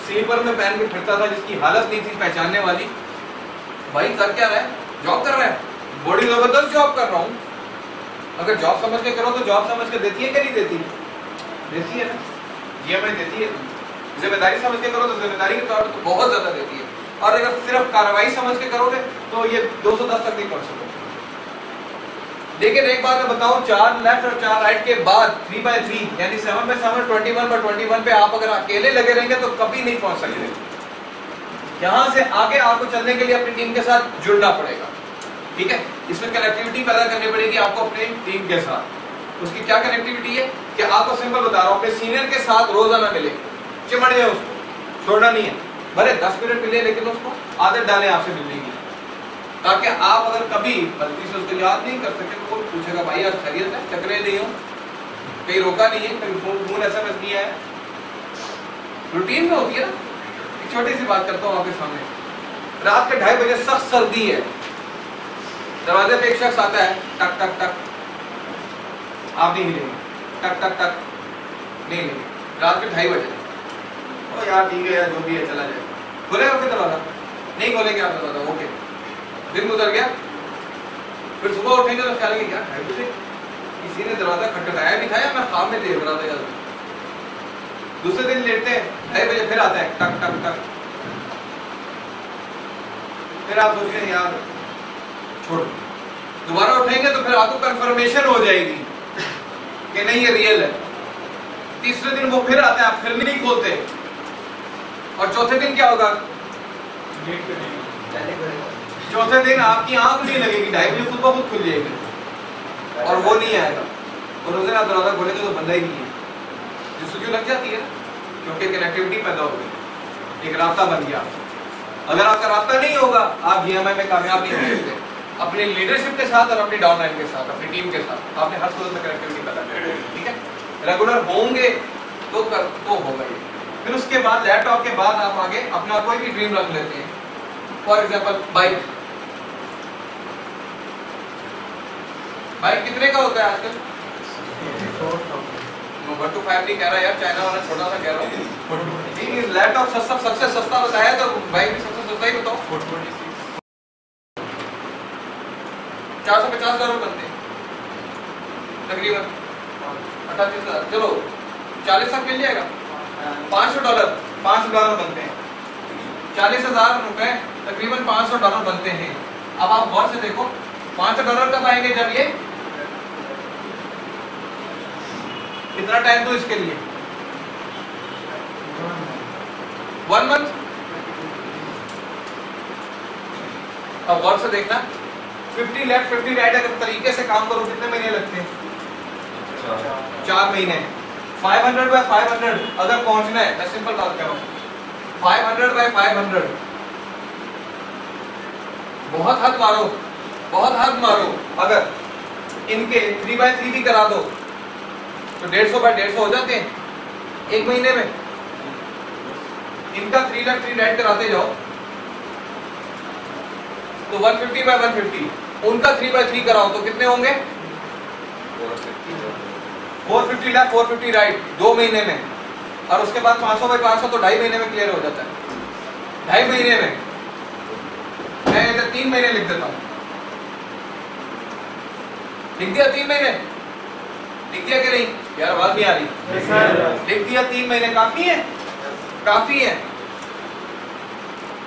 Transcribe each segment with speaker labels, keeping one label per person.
Speaker 1: Sleeper में पहन के फिरता था, जिसकी हालत नहीं थी पहचानने वाली, भाई कर क्या रहा है? जॉब कर रहा है, बड़ी जबरदस्त जॉब कर रहा हूँ। अगर जॉब समझ के करो तो जॉब समझ के देती है कि नहीं देती? देती है ना, GMI देती है। जिम्मेदारी समझ के करो तो जिम्मेदारी के तौर पर तो बहुत ज्यादा देती है। और अगर सिर्फ कार्रवाई समझ के करोगे तो ये 210 तक नहीं पहुंच सकते। लेकिन एक बात मैं बताऊं, 4 लेफ्ट और 4 राइट के बाद 3x3 यानी 7x7 21x21 पे आप अगर अकेले लगे रहेंगे तो कभी नहीं पहुंच सकते। यहां से आगे आपको चलने के लिए अपनी टीम के साथ जुड़ना पड़ेगा, ठीक है? इसमें कनेक्टिविटी पैदा करनी पड़ेगी आपको अपनी टीम के साथ। उसकी क्या कनेक्टिविटी है कि आपको सिंपल बता रहा हूं, अपने सीनियर के साथ रोजाना मिले, चिमड़ जाए उसको, छोड़ना नहीं है। भले 10 मिनट मिले लेकिन उसको आदत डालें आपसे मिलने की, ताकि आप अगर कभी गलती से उसको याद नहीं कर सके तो वो पूछेगा भाई आज खैरियत है, चक्रे नहीं हो, कहीं रोका नहीं है, कहीं फोन SMS नहीं आया। रूटीन में होती है ना। एक छोटी सी बात करता हूँ आपके सामने, रात के 2:30 बजे सख्त सर्दी है, दरवाजे पे एक शख्स आता है, टक टक टक, आप नहीं हिलेंगे, टक टक टक नहीं हिलेंगे, रात के 2:30 बजे, ओ यार ठीक है यार जो भी है चला जाए, खोलेगा फिर दरवाजा? नहीं खोलेंगे आप दरवाजा, ओके। दिन गुजर गया, फिर सुबह उठेंगे तो ख्याल है कि यार 2:30 बजे किसी ने दरवाजा खटखटाया भी था या मैं ख्वाब में देख रहा था यार। दूसरे दिन लेटते हैं, 2:30 बजे फिर आता है, टक टक टक, फिर आप सोचते हैं यार छोड़, दोबारा उठेंगे तो फिर आपको कंफर्मेशन हो जाएगी कि नहीं ये रियल है। तीसरे दिन वो फिर आता है, आप फिर नहीं खोलते, और चौथे दिन क्या होगा? चौथे दिन आपकी आंख नहीं लगेगी, 2:30 बजे खुद ब खुद खुल जाएगी और वो नहीं आएगा, और उस दिन आप दरवाजा खोलेंगे तो बंदा ही नहीं है। जिससे क्यों लग जाती है ना, क्योंकि कनेक्टिविटी पैदा हो गई, एक रास्ता बन गया। अगर आपका रास्ता नहीं होगा आप GMI में कामयाब नहीं हो सकते। अपनी लीडरशिप के साथ और अपनी डाउनलाइन के साथ, अपनी टीम के साथ आपने हर सूरत में कनेक्टिविटी पैदा करनी है, ठीक है? रेगुलर होंगे तो होगा ये। फिर उसके बाद लैपटॉप के बाद आप आगे अपना कोई भी ड्रीम रख लेते हैं। फॉर एग्जाम्पल बाइक कितने का होता है आजकल? 1 to 5 नहीं कह रहा यार, चाइना वाला छोटा सा कह रहा हूँ। ठीक है, लैपटॉप सबसे सस्ता बताया तो बाइक भी सबसे सस्ता ही बताओ। 450,000 रुपये बनते हैं तकरीबन, 38,000, चलो 40 तक मिल जाएगा। $500 बनते हैं, 40,000 रुपए तकरीबन $500 बनते हैं। अब आप गौर से देखो, $500 कब आएंगे? जब ये कितना टाइम दो इसके लिए? 1 मंथ। अब गौर से देखना, 50 लेफ्ट 50 राइट अगर तरीके से काम करो कितने महीने लगते हैं? 4 महीने। 500 बाय 500 अगर पहुंचना है, मैं सिंपल बात कर रहा हूँ, 500 बाय 500, बहुत हद मारो। अगर इनके 3x3 भी करा दो तो 150 बाय 150 हो जाते हैं 1 महीने में। इनका 3 लाख 3 राइट कराते जाओ तो 150 बाय 150, उनका 3x3 कराओ तो कितने होंगे? 450 लाख 450 राइट 2 महीने में, और उसके बाद 500 बाय 500 तो 2.5 महीने में क्लियर हो जाता है। 2.5 महीने में, मैं इधर 3 महीने लिख देता हूं, लिख दिया 3 महीने, लिख दिया कि नहीं यार? आवाज नहीं आ रही? लिख दिया 3 महीने, काफी है, काफी है।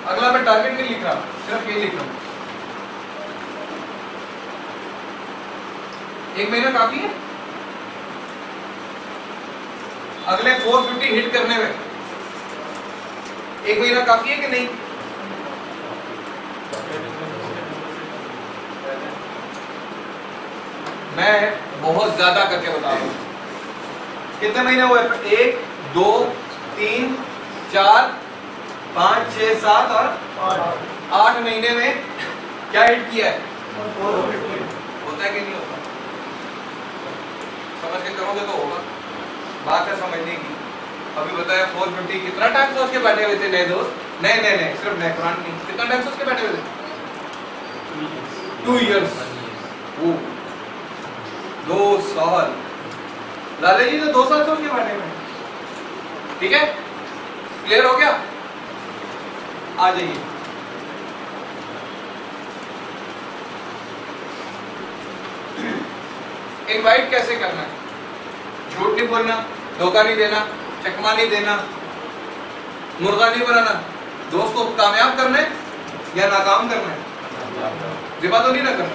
Speaker 1: अगला मैं टारगेट नहीं लिख रहा, सिर्फ ये लिख रहा हूं, 1 महीना काफी है। अगले 450 हिट करने में 1 महीना काफी है कि नहीं? मैं बहुत ज्यादा करके बता रहा हूं। कितने महीने हुए? 1 2 3 4 5 6 7 और 8 महीने में क्या हिट किया है? होता है कि नहीं होता? समझ के करोगे तो होगा। बात है समझने की। अभी बताया 450 कितना टाइम सोच के बैठे हुए थे नए दोस्त? नहीं सिर्फ नए कुरान नहीं, कितना टाइम सोच के बैठे हुए थे? 2 इयर्स। 2 साल। लाला जी तो 2 साल सोच के बैठे हुए। ठीक है, क्लियर हो गया? आ जाइए। इनवाइट कैसे करना है? झूठ नहीं बोलना, धोखा नहीं देना, चकमा नहीं देना, मुर्गा नहीं बनाना। दोस्त को कामयाब करना है या नाकाम करना है? रिबा तो नहीं ना करना।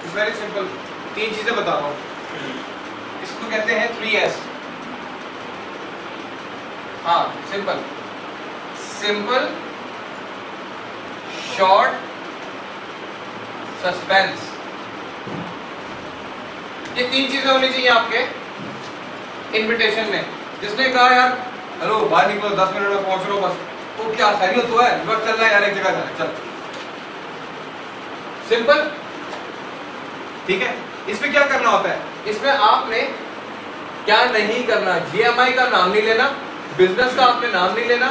Speaker 1: It's very simple. 3 चीजें बता रहा हूँ, इसको कहते हैं 3S। हाँ, सिंपल, सिंपल, शॉर्ट, सस्पेंस। ये 3 चीजें होनी चाहिए आपके इनविटेशन में। जिसने कहा यार हेलो बाहर निकलो 10 मिनट में पहुंच लो बस, तो क्या खैरियत तो है, वक्त चल रहा है यार, एक जगह जाना, चल। सिंपल, ठीक है। इसमें क्या करना होता है? इसमें आपने क्या नहीं करना, GMI का नाम नहीं लेना, बिजनेस का आपने नाम नहीं लेना,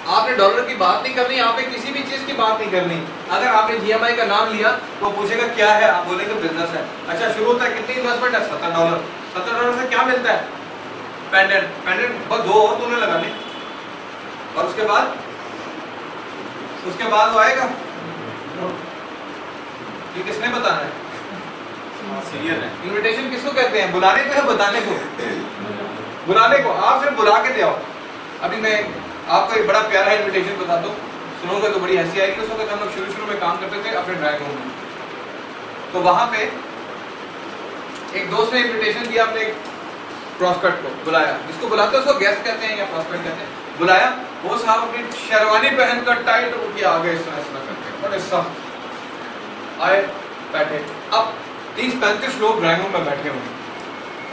Speaker 1: आपने डॉलर की बात नहीं करनी, आपने किसी भी चीज की बात नहीं करनी। अगर आपने GMI का नाम लिया तो पूछेगा क्या है, आप बोलेंगे बिजनेस है। अच्छा, शुरू होता है, कितनी इन्वेस्टमेंट है? $70। $70 से क्या मिलता है? पेंडेंट। पेंडेंट बस 2 और तूने लगाने, और उसके बाद वो आएगा। ये किसने बताना है? सीनियर है। इनविटेशन किसको कहते हैं? बुलाने को या बताने को? बुलाने को। आप सिर्फ बुला के दे आओ। अभी मैं आपको एक बड़ा प्यारा इनविटेशन बता दो, सुनोगे तो बड़ी हंसी आएगी। उस वक्त हम लोग शुरू में काम करते थे अपने ड्राइंग रूम में, तो वहां पे एक दोस्त ने इनविटेशन दिया, अपने एक प्रॉस्पेक्ट को बुलाया। जिसको बुलाते हैं उसको गेस्ट कहते हैं या प्रॉस्पेक्ट कहते हैं। बुलाया, वो साहब अपनी शेरवानी पहनकर टाइट होकर आ गए, इस तरह करके बड़े सख्त आए, बैठे। अब 30-35 लोग ड्राइंग रूम में बैठे हुए,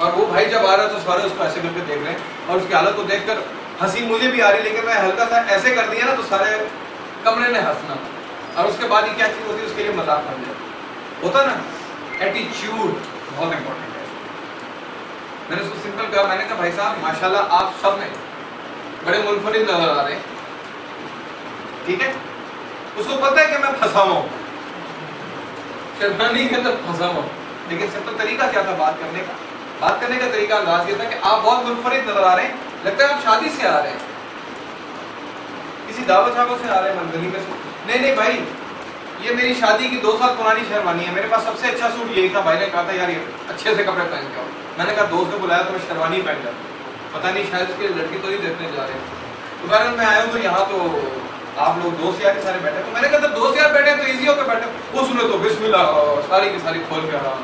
Speaker 1: और वो भाई जब आ रहा है तो सारे उसको ऐसे करके देख रहे हैं, और उसकी हालत को देखकर हंसी मुझे भी आ रही, लेकिन मैं हल्का सा ऐसे कर दिया ना तो सारे कमरे ने हंसना। और उसके बाद ये क्या चीज होती है, उसके लिए मजाक बन जाए होता ना। एटीट्यूड बहुत इंपॉर्टेंट है। मैंने उसको सिंपल कहा, मैंने कहा भाई साहब माशाल्लाह आप सब में बड़े मुनफरिद नजर आ रहे हैं, ठीक है। उसको पता है कि मैं फंसा हुआ हूँ, शेरवानी के अंदर फंसा हुआ हूँ, लेकिन सिंपल तरीका क्या था बात करने का? बात करने का तरीका अंदाज ये था कि आप बहुत मुनफरिद नजर आ रहे हैं, लगता है आप शादी से आ रहे हैं, किसी दावत शावत से आ रहे हैं, मंगनी में से। नहीं भाई, ये मेरी शादी की 2 साल पुरानी शेरवानी है, मेरे पास सबसे अच्छा सूट यही था। भाई ने कहा था यार ये अच्छे से कपड़े पहन के आओ। मैंने कहा दोस्त ने बुलाया तो मैं शेरवानी पहन जाता, पता नहीं शायद उसकी लड़की तो ही देखने जा रहे हैं। तो बहरहाल मैं आया हूँ, तो यहाँ तो आप लोग दोस्त यार सारे बैठे, तो मैंने कहा दोस्त यार बैठे तो ईजी होकर बैठे। वो सुने तो बिस्मिल्लाह सारी की सारी खोल के आराम,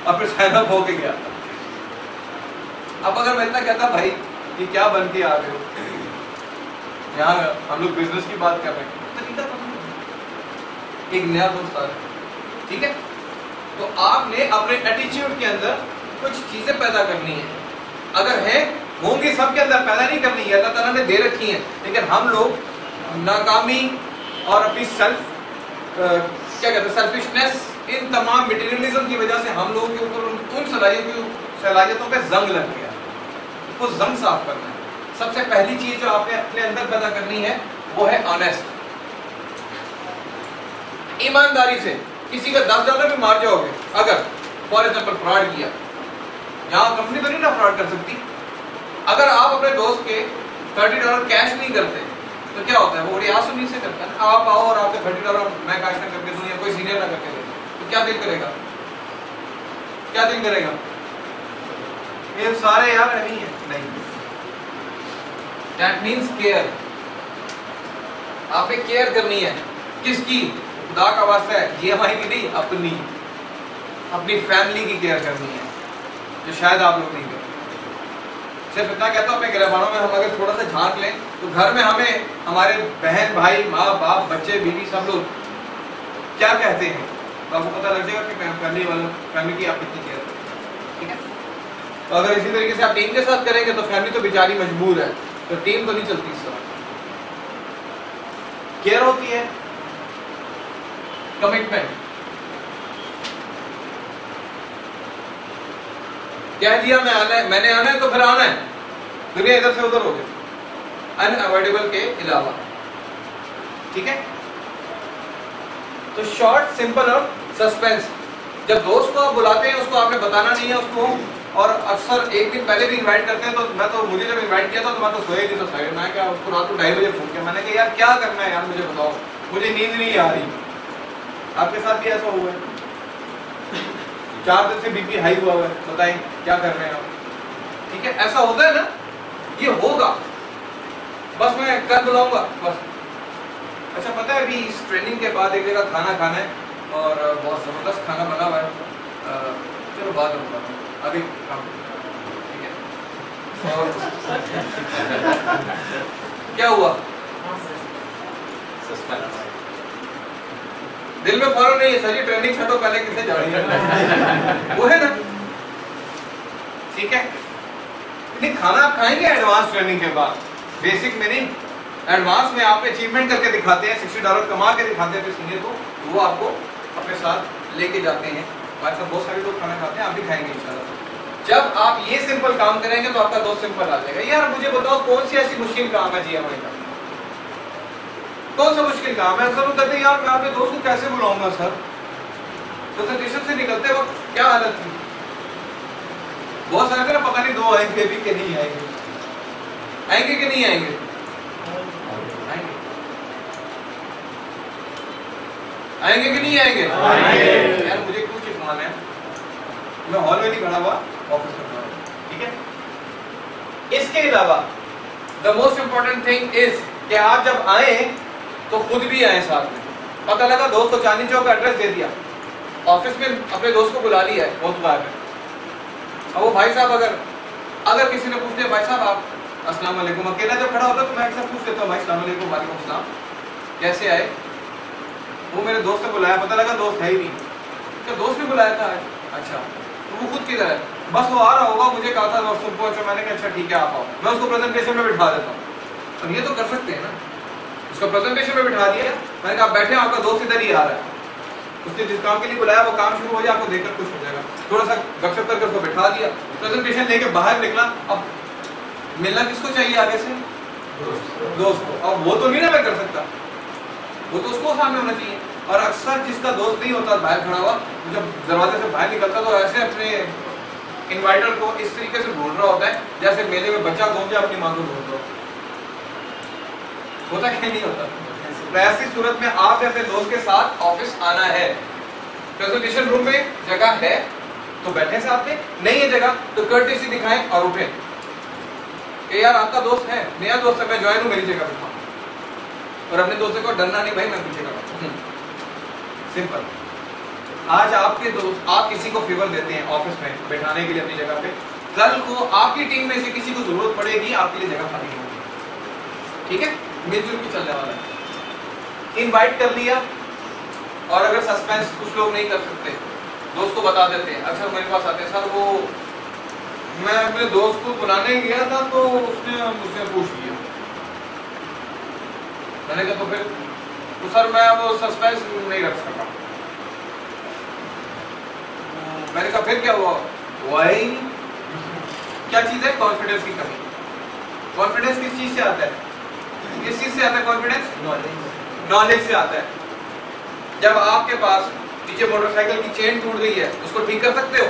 Speaker 1: और फिर साइन अप होके गया। अब अगर मैं इतना कहता भाई ये क्या बन के आ गए हो, यहाँ हम लोग बिजनेस की बात कर रहे हैं, एक नया दोस्त आ रहा है, ठीक है। तो आपने अपने एटीट्यूड के अंदर कुछ चीजें पैदा करनी है। अगर है होंगी सबके अंदर, पैदा नहीं करनी है, अल्लाह ताला ने दे रखी है। लेकिन हम लोग नाकामी और अपनी क्या कहते हैं सेल्फिशनेस, इन तमाम मटेरियलिज्म की वजह से हम लोगों के ऊपर उन सलाहियतों पे जंग लग गया। उसको जंग साफ करना है। सबसे पहली चीज जो आपने अपने अंदर पैदा करनी है वो है ऑनेस्ट, ईमानदारी से। किसी का $10 भी मार जाओगे, अगर फॉर एग्जाम्पल फ्रॉड किया, यहाँ कंपनी तो नहीं ना फ्रॉड कर सकती। अगर आप अपने दोस्त के $30 कैश नहीं करते तो क्या होता है, वो बड़ी आसानी से करता है। आप आओ और आपके $30 मैं कैश ना करके दूं या कोई सीनियर ना करके दे, तो क्या दिल करेगा? क्या दिल करेगा? ये सारे यार नहीं है, नहीं। That means care. आपने केयर करनी है। किसकी? खुदा का वास्ता है, GMI की नहीं, अपनी फैमिली की केयर करनी है, जो शायद आप लोग नहीं करते। सिर्फ इतना कहता हूँ, अपने गिरबानों में हम अगर थोड़ा सा झांक लें तो घर में हमें हमारे बहन भाई माँ बाप बच्चे बीवी सब लोग क्या कहते हैं, तो आपको पता लग जाएगा कि फैमिली की आप कितनी केयर करते हैं, ठीक है। तो अगर इसी तरीके से आप टीम के साथ करेंगे तो फैमिली तो बेचारी मजबूर है, तो टीम तो नहीं चलती। इस तरह केयर होती है, कमिटमेंट। कह दिया मैंने आना है तो फिर आना है, दुनिया इधर से उधर हो गई, अनअवॉइडेबल के अलावा, ठीक है। तो शॉर्ट, सिंपल और सस्पेंस। जब दोस्त को आप बुलाते हैं उसको आपने बताना नहीं है, उसको और अक्सर एक दिन पहले भी इनवाइट करते हैं, तो मैं तो मुझे जब इनवाइट किया था तो मैं तो सोया नहीं, तो सोया मैं क्या उसको रात को 2:30 बजे फोन किया, मैंने कहा यार क्या करना है यार मुझे बताओ, मुझे नींद नहीं आ रही। आपके साथ भी ऐसा हुआ है? 4 दिन से बीपी हाई हुआ है, बताएं क्या कर रहे हैं आप? ठीक है, ऐसा होता है ना, ये होगा, बस मैं कल बुलाऊंगा बस। अच्छा पता है अभी इस ट्रेनिंग के बाद एक जगह खाना खाना है और बहुत जबरदस्त खाना बना हुआ है, चलो बाद में बताता हूँ, अभी ठीक है। और क्या हुआ? दिल में फौरन नहीं है सर, ये ट्रेनिंग छठो पहले किसे जा रही है वो है ना, ठीक है। नहीं खाना आप खाएंगे एडवांस ट्रेनिंग के बाद, बेसिक में नहीं, एडवांस में आप अचीवमेंट करके दिखाते हैं, $60 कमा के दिखाते हैं सीनियर को, वो आपको अपने साथ लेके जाते हैं। हमारे साथ बहुत सारे लोग खाना खाते हैं, आप भी खाएंगे इंशाल्लाह। जब आप ये सिंपल काम करेंगे तो आपका दोस्त सिंपल आ जाएगा। यार मुझे बताओ कौन सी ऐसी मुश्किल काम है जी हमारे का, कौन सा मुश्किल काम है? सब कहते हैं यार मैं अपने दोस्त को कैसे बुलाऊंगा सर, प्रेजेंटेशन से निकलते वक्त क्या हालत थी, बहुत सारे ना पता नहीं 2 आएंगे भी कि नहीं आएंगे, आएंगे कि नहीं आएंगे, आएंगे कि नहीं आएंगे? यार मुझे क्यों चिपकाना है, मैं हॉल में नहीं खड़ा हुआ, ऑफिस में खड़ा हूं, ठीक है। इसके अलावा the most important thing is कि आप जब आए तो खुद भी आए साथ में। पता लगा दोस्त को चांदनी चौक का एड्रेस दे दिया, ऑफिस में अपने दोस्त को बुला लिया है, बहुत बार है, और वो भाई साहब अगर किसी ने पूछ लिया भाई साहब आप अस्सलाम वालेकुम, अकेला जब खड़ा होता तो मैं अक्सर पूछ लेता हूँ भाई अस्सलाम वालेकुम, वालेकुम सलाम, कैसे आए? वो मेरे दोस्त ने बुलाया, पता लगा दोस्त है ही नहीं, क्या दोस्त ने बुलाया था? अच्छा, तो वो खुद किधर है? बस वो आ रहा होगा, मुझे कहा था दोस्त तुम पहुंचो, मैंने कहा अच्छा ठीक है आप आओ, मैं उसको प्रेजेंटेशन में बिठा देता हूँ। अब ये तो कर सकते हैं ना, उसको प्रेजेंटेशन में बिठा दिया, मैंने कहा बैठे आपका दोस्त इधर ही आ रहा है, उसने जिस काम के लिए बुलाया वो काम शुरू हो जाए, आपको देखकर खुश हो जाएगा। थोड़ा सा गपशप करके उसको बिठा दिया, प्रेजेंटेशन लेके बाहर निकला, अब मिलना किसको चाहिए आगे से? दोस्त को। अब वो तो नहीं ना मैं कर सकता, वो तो उसको सामने होना चाहिए। और अक्सर जिसका दोस्त नहीं होता बाहर खड़ा हुआ, जब दरवाजे से बाहर निकलता तो ऐसे अपने इन्वाइटर को इस तरीके से ढूंढ रहा होता है जैसे मेले में बच्चा घूम जाए अपनी मां को ढूंढ रहा होता है, नहीं होता? तो ऐसी सूरत में आप अपने दोस्त के साथ ऑफिस आना है। प्रेजेंटेशन रूम में जगह है तो बैठे साथ में, नहीं है जगह तो कर्टेसी दिखाएं और उठें कि यार आपका दोस्त है, नया दोस्त है, मैं ज्वाइन हूं, मेरी जगह बैठा। और अपने दोस्तों को डरना नहीं भाई मैं पीछे का, सिंपल। आज आपके दोस्त, आप किसी को फेवर देते हैं ऑफिस में बैठाने के लिए अपनी जगह पे, कल को आपकी टीम में से किसी को जरूरत पड़ेगी, आपके लिए जगह खाली होगी, ठीक है? मिलजुल के चलने वाला है। इनवाइट कर लिया, और अगर सस्पेंस कुछ लोग नहीं कर सकते, दोस्त को बता देते हैं। अक्सर मेरे पास आते हैं सर वो मैं अपने दोस्त को बुलाने गया था तो उसने मुझसे पूछ लिया, मैंने कहा तो फिर तो सर मैं वो सस्पेंस नहीं रख सका। मैंने कहा फिर क्या हुआ? वही क्या चीज है? कॉन्फिडेंस की कमी। कॉन्फिडेंस किस चीज से आता है? किस चीज से आता है कॉन्फिडेंस? नॉलेज से आता है। जब आपके पास पीछे मोटरसाइकिल की चेन टूट गई है, उसको ठीक कर सकते हो?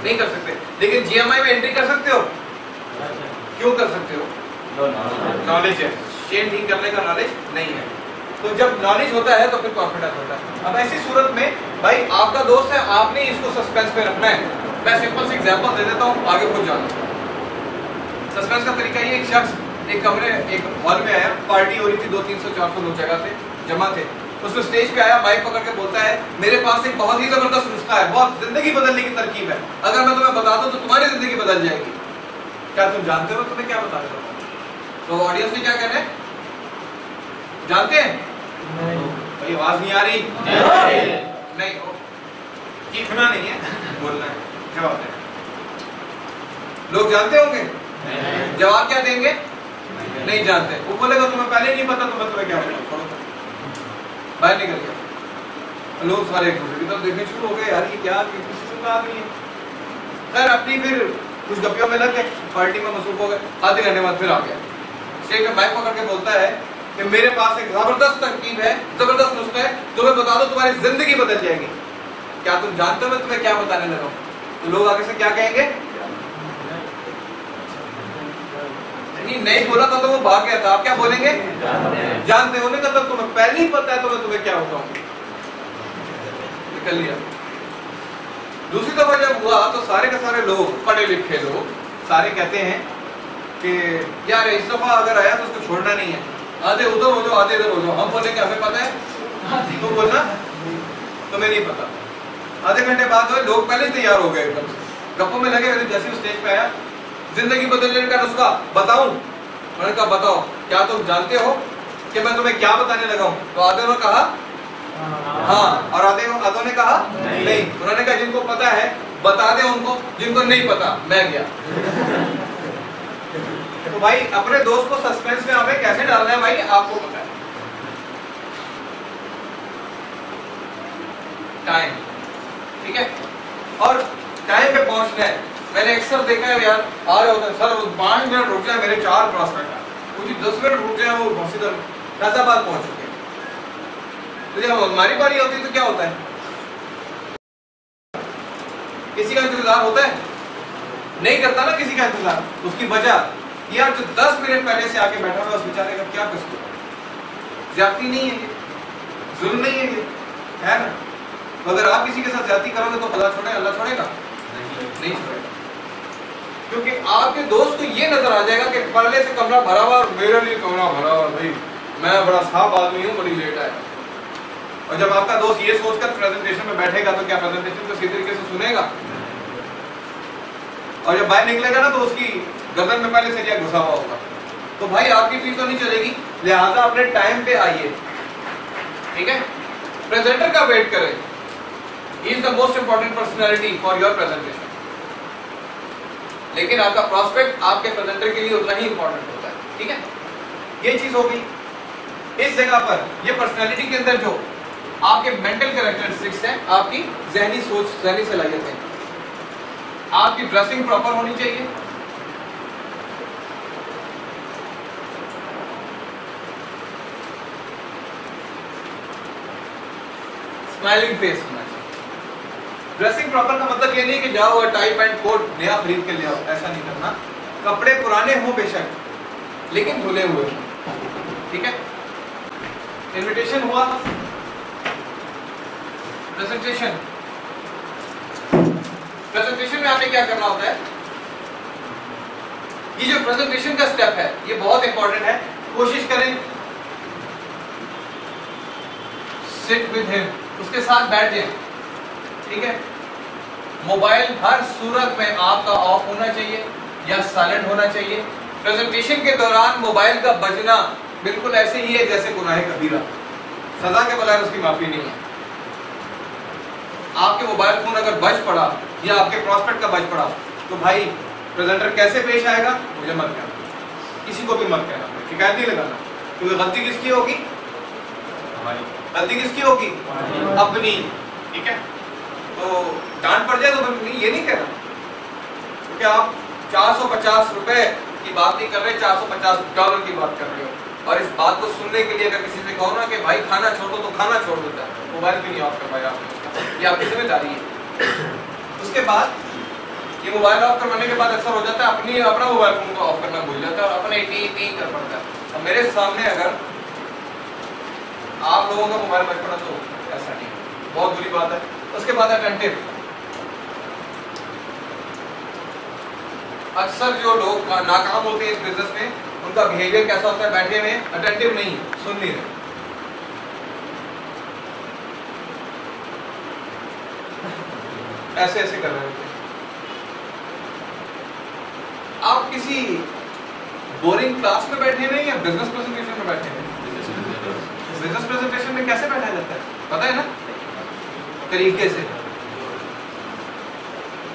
Speaker 1: नहीं कर सकते। लेकिन जीएमआई में एंट्री कर सकते हो? क्यों कर सकते हो? नॉलेज है। चेन ठीक करने का नॉलेज नहीं है। तो जब नॉलेज होता है तो फिर कॉन्फिडेंस होता है। अब ऐसी सूरत में भाई आपका दोस्त है, आपने इसको सस्पेंस पे रखना है। मैं सिंपल सी एग्जांपल दे देता हूँ, आगे खुद जाना। सस्पेंस का तरीका ये, एक शख्स एक कमरे एक हॉल में आया, पार्टी हो रही थी, 200-300-400 लोग जगह थे, जमा थे। उसको स्टेज पे आया, माइक पकड़ के बोलता है मेरे पास एक बहुत ही जबरदस्त नुस्खा है, बहुत जिंदगी बदलने की तरकीब है, अगर मैं तुम्हें बता दूं तो तुम्हारी जिंदगी बदल जाएगी। क्या तुम जानते हो तुम्हें क्या बता रहा हूं? तो ऑडियंस ने क्या कहना है? जानते हैं? भाई आवाज नहीं आ रही? नहीं, चीखना नहीं है, बोलना है। जवाब दें। लोग जानते होंगे? जवाब क्या देंगे? नहीं जानते। वो बोलेगा तुम्हें पहले नहीं पता तो मैं तुम्हें क्या बोलूं? बाहर निकल गया। लोग सारे एक दूसरे की तरफ देखने शुरू हो गए, यार ये क्या किसी से बात नहीं है। खैर अपनी फिर कुछ गप्पियों में लग गए, पार्टी में मसरूफ हो गए। आधे घंटे बाद फिर आ गया, स्टेज पे माइक पकड़ के बोलता है कि मेरे पास एक जबरदस्त तरकीब है, जबरदस्त नुस्खा है, तुम्हें बता दो तुम्हारी जिंदगी बदल जाएगी। क्या तुम जानते हो मैं तुम्हें क्या बताने लगा हूं? तो लोग आगे से क्या कहेंगे? नहीं बोला था तो वो भाग गया था, आप क्या बोलेंगे? जानते हो नहीं, तब तुम्हें पहले ही पता है तो मैं तुम्हें क्या बताऊं। निकल लिया। दूसरी दफा जब हुआ तो सारे के सारे लोग, पढ़े लिखे लोग सारे कहते हैं कि यार इस दफा अगर आया तो उसको छोड़ना नहीं है, आधे उधर हो जाओ आधे इधर हो जाओ। हम बोलेंगे हमें पता है, तो बोलना तुम्हें नहीं पता। आधे घंटे बाद लोग पहले तैयार हो गए, एकदम गप्पों में लगे। जैसे स्टेज पे आया, जिंदगी बदलने का नुस्खा बताऊं? उन्होंने कहा बताओ, क्या तुम जानते हो कि मैं तुम्हें क्या बताने लगा हूं? तो आधे ने कहा हाँ, और आधों ने कहा नहीं। उन्होंने कहा जिनको पता है बता दे उनको, जिनको नहीं पता मैं गया। तो भाई अपने दोस्त को सस्पेंस में हमें कैसे डालना है भाई, आपको पता है। टाइम, ठीक है, और टाइम पे पहुंचना है। मैंने अक्सर देखा है यार, आ रहे होते हैं सर 5 मिनट रुक जाए, मेरे 4 प्रॉस्पेक्ट है, कुछ 10 मिनट रुक जाए, वो सीधा फैजाबाद पहुंच चुके। तो जब हमारी बारी होती है तो क्या होता है? किसी का इंतजार होता है? नहीं करता ना किसी का इंतजार। उसकी वजह यार जो 10 मिनट पहले से आके बैठा हुआ उस बेचारे का क्या कसूर? ज्यादती नहीं है ये, जुल्म नहीं है ये, है ना? तो अगर आप किसी के साथ ज्यादती करोगे तो खुदा छोड़े, अल्लाह छोड़ेगा? नहीं छोड़ेगा। क्योंकि आपके दोस्त को ये नजर आ जाएगा कि पहले से कमरा भरा हुआ और मेरे लिए कमरा भरा हुआ, भाई मैं बड़ा साफ आदमी हूँ, बड़ी लेट आया। और जब आपका दोस्त ये सोचकर प्रेजेंटेशन में बैठेगा तो क्या प्रेजेंटेशन को सही तरीके से सुनेगा? और जब बाहर निकलेगा ना तो उसकी गर्दन में पहले से घुसा हुआ होगा। तो भाई आपकी फीस तो नहीं चलेगी, लिहाजा अपने टाइम पे आइए, ठीक है? प्रेजेंटर का वेट करें। He is the most important personality for your presentation. लेकिन आपका प्रॉस्पेक्ट आपके प्रेजेंटर के लिए उतना ही इंपॉर्टेंट होता है, ठीक है? ये चीज हो गई। इस जगह पर ये पर्सनैलिटी के अंदर जो आपके मेंटल कैरेक्टरिस्टिक्स हैं, आपकी जहनी सोच, जहनी सलाहियत है, आपकी ड्रेसिंग प्रॉपर होनी चाहिए, स्माइलिंग फेस होना चाहिए। ड्रेसिंग प्रॉपर का मतलब ये नहीं कि जाओ और टाई पैंट कोट नया खरीद के ले आओ, ऐसा नहीं करना। कपड़े पुराने हो बेशक, लेकिन धुले हुए, ठीक है? इनविटेशन हुआ, प्रेजेंटेशन में आपने क्या करना होता है? ये जो प्रेजेंटेशन का स्टेप है ये बहुत इंपॉर्टेंट है। कोशिश करें सिट विद हिम, उसके साथ बैठ जाएं, ठीक है? मोबाइल हर सूरत में आपका ऑफ होना चाहिए या साइलेंट होना चाहिए। प्रेजेंटेशन के दौरान मोबाइल का बजना बिल्कुल ऐसे ही है जैसे गुनाह कबीरा, सजा के बगैर उसकी माफी नहीं है। आपके मोबाइल फोन अगर बज पड़ा या आपके प्रॉस्पेक्ट का बज पड़ा तो भाई प्रेजेंटर कैसे पेश आएगा मुझे मत कहना, किसी को भी मत कहना, शिकायत नहीं लगाना। क्योंकि गलती किसकी होगी? हमारी। गलती किसकी होगी? अपनी, ठीक है? तो डांट पड़ जाए तो ये नहीं कहना, क्योंकि आप 450 रुपए की बात नहीं कर रहे, $450 की बात कर रहे हो। और इस बात को सुनने के लिए अगर किसी से कहो ना कि भाई खाना छोड़ो तो खाना छोड़ देता है, मोबाइल भी नहीं ऑफ कर पाया आपने, ये आपकी जिम्मेदारी है। उसके बाद ये मोबाइल ऑफ करवाने के बाद अक्सर हो जाता है अपना मोबाइल फोन को ऑफ करना भूल जाता है और अपने टी कर पड़ता है। और मेरे सामने अगर आप लोगों का मोबाइल बच पड़ा तो ऐसा नहीं, बहुत बुरी बात है। उसके बाद अटेंटिव, अक्सर जो लोग नाकाम होते हैं इस बिजनेस में उनका बिहेवियर कैसा होता है? बैठे हुए अटेंटिव नहीं, सुन नहीं रहे, ऐसे ऐसे कर रहे होते हैं। आप किसी बोरिंग क्लास में बैठे हुए या बिजनेस प्रेजेंटेशन में बैठे हुए? बिजनेस प्रेजेंटेशन में कैसे बैठा जाता है पता है ना? तरीके से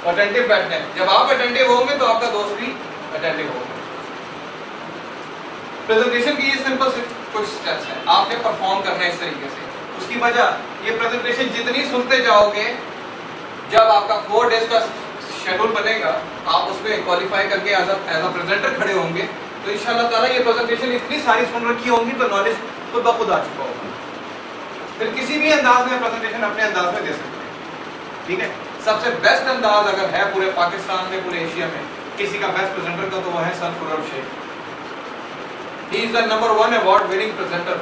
Speaker 1: अटेंटिव बैठना है। जब आप अटेंटिव होंगे तो आपका दोस्त भी अटेंटिव होगा। प्रेजेंटेशन की ये सिंपल कुछ स्टेप्स हैं, आपने परफॉर्म करना है इस तरीके से। उसकी वजह ये प्रेजेंटेशन जितनी सुनते जाओगे, जब आपका 4 डेज का शेड्यूल बनेगा, आप उसमें क्वालिफाई करके एज अ प्रेजेंटर खड़े होंगे तो इंशाल्लाह ताला ये प्रेजेंटेशन इतनी सारी सुन रखी होंगी तो नॉलेज खुद ब खुद आ चुका होगा। फिर किसी भी अंदाज में प्रेजेंटेशन अपने अंदाज में दे सकते हैं, ठीक है? सबसे बेस्ट अंदाज अगर है पूरे पाकिस्तान में, पूरे एशिया में किसी का बेस्ट प्रेजेंटर का, तो वो है sir Khurram Sheikh. He is the #1 award winning presenter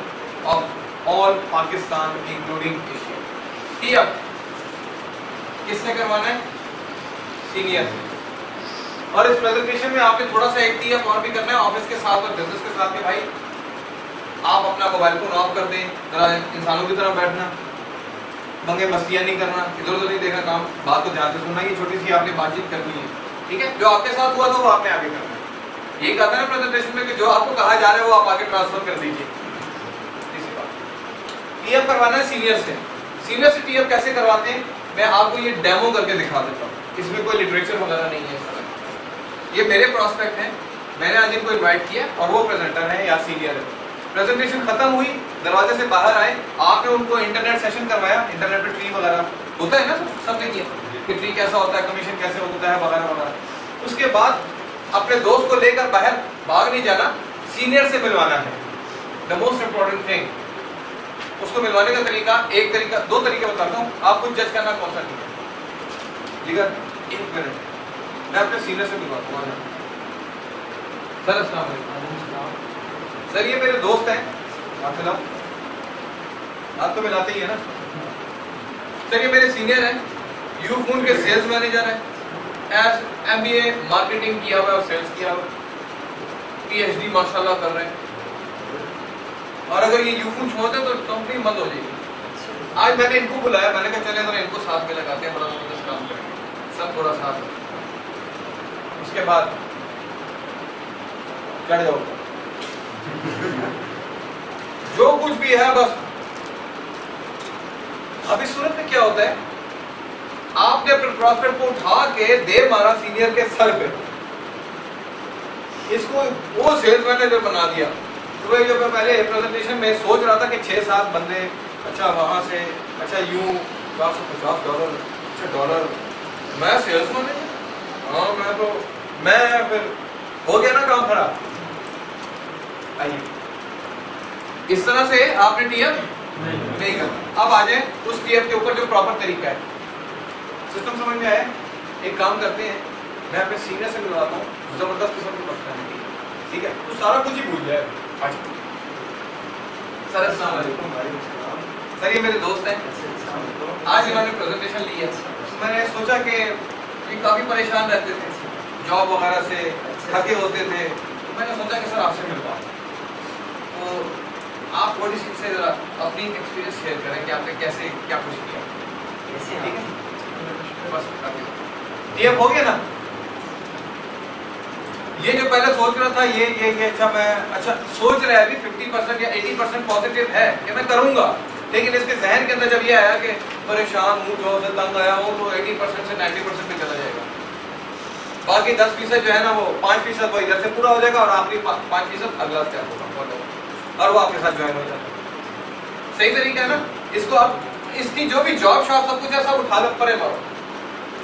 Speaker 1: of all Pakistan including Asia. T up किसने करवाना है? सीनियर। और इस प्रेजेंटेशन में आपने थोड़ा सा एक टी अप और भी करना है ऑफिस के साथ और बिजनेस के साथ कि भाई आप अपना मोबाइल फोन ऑफ कर दें, जरा इंसानों की तरह बैठना, मंगे मस्तियां नहीं करना, इधर उधर नहीं देखना, काम बात को ध्यान से सुनना। ये छोटी सी आपने बातचीत करनी है, ठीक है? जो आपके साथ हुआ था वो आपने आगे करना है। यही कहता है ना प्रेजेंटेशन में कि जो आपको कहा जा रहा है वो आप आगे ट्रांसफर कर दीजिए। तीसरी बात, टीएफ करवाना है सीनियर से। सीनियर से टीएफ कैसे करवाते हैं मैं आपको ये डेमो करके दिखा देता हूँ। इसमें कोई लिटरेचर वगैरह नहीं है। ये मेरे प्रोस्पेक्ट हैं, मैंने आज इनको इनवाइट किया और वो प्रेजेंटर है या सीनियर है। प्रेजेंटेशन खत्म हुई, दरवाजे से बाहर आए, आपने उनको इंटरनेट सेशन करवाया, इंटरनेट पे ट्री वगैरह होता है ना, सबने किया कि ट्री कैसा होता है, कमीशन कैसे होता है वगैरह वगैरह। उसके बाद अपने दोस्त को लेकर बाहर भाग नहीं जाना, सीनियर से मिलवाना है। The most important thing. उसको मिलवाने का तरीका, एक तरीका, दो तरीके बताता हूँ, आप खुद जज करना कौन सा ठीक है। ठीक है, एक मिनट मैं अपने सीनियर से मिलवाता हूँ। सर अस्सलाम वालेकुम। सर ये मेरे दोस्त हैं, आप मिलाओ, आप तो मिलाते ही है ना। सर ये मेरे सीनियर हैं, यूफोन के सेल्स मैनेजर हैं, MBA मार्केटिंग किया हुआ है और सेल्स किया हुआ है, PhD माशाल्लाह कर रहे हैं। और अगर ये यूफोन छोड़ते तो कंपनी बंद हो जाएगी। आज मैंने इनको बुलाया, मैंने कहा चले तो इनको साथ में लगाते हैं, बड़ा जबरदस्त काम करेंगे, सब थोड़ा साथ। उसके बाद चढ़ जाओ, जो कुछ भी है बस। अब इस सूरत में क्या होता है, आपने अपने प्रॉस्पेक्ट को उठा के दे मारा सीनियर के सर पे, इसको वो सेल्स मैनेजर बना दिया। तो भाई जब मैं पहले प्रेजेंटेशन में सोच रहा था कि 6-7 बंदे, अच्छा वहां से, अच्छा यूं $450, अच्छा डॉलर, मैं सेल्स मैनेजर, हाँ मैं फिर हो गया ना काम खराब। आइए, इस तरह से आपने टीएफ नहीं करना। अब आ जाए उस टीएफ के ऊपर जो प्रॉपर तरीका है। सिस्टम समझ में आया? एक काम करते हैं, मैं अपने सीनियर से मिलवाता हूँ, जबरदस्त किस्म की पर्सनालिटी, ठीक है? तो सारा कुछ ही भूल जाए। सर अस्सलाम वालेकुम। सर ये मेरे दोस्त हैं, आज इन्होंने प्रेजेंटेशन ली है। मैंने सोचा कि ये काफी परेशान रहते थे, जॉब वगैरह से थके होते थे, मैंने सोचा कि सर आपसे मिलवा, तो आप थोड़ी सी से जरा अपनी एक्सपीरियंस शेयर करें कि आपने कैसे क्या कुछ किया। ठीक है, बस ये हो गया ना। ये जो पहले सोच रहा था ये अच्छा सोच रहा है अभी 50% या 80% पॉजिटिव है कि मैं करूंगा, लेकिन इसके जहन के अंदर जब ये आया कि परेशान हूँ, जॉब से तंग आया हूँ, तो 80% से 90% में चला जाएगा। बाकी 10% जो है ना, वो 5% वो इधर से पूरा हो जाएगा और आखिरी 5% अगला स्टेप होगा और वो आपके साथ ज्वाइन हो जाएगा। सही तरीका है ना? इसको आप इसकी जो भी जॉब शॉप सब कुछ है सब उठा लो, परे मारो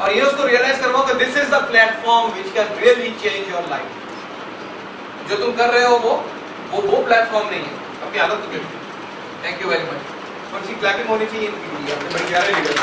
Speaker 1: और ये उसको रियलाइज करवाओ कि this is the platform which can really change your life. जो तुम कर रहे हो वो प्लेटफॉर्म नहीं है, अपनी हालत तो देखो। Thank you very much. थोड़ी सी क्लैपिंग होनी चाहिए इनकी, बड़े प्यारे लीडर।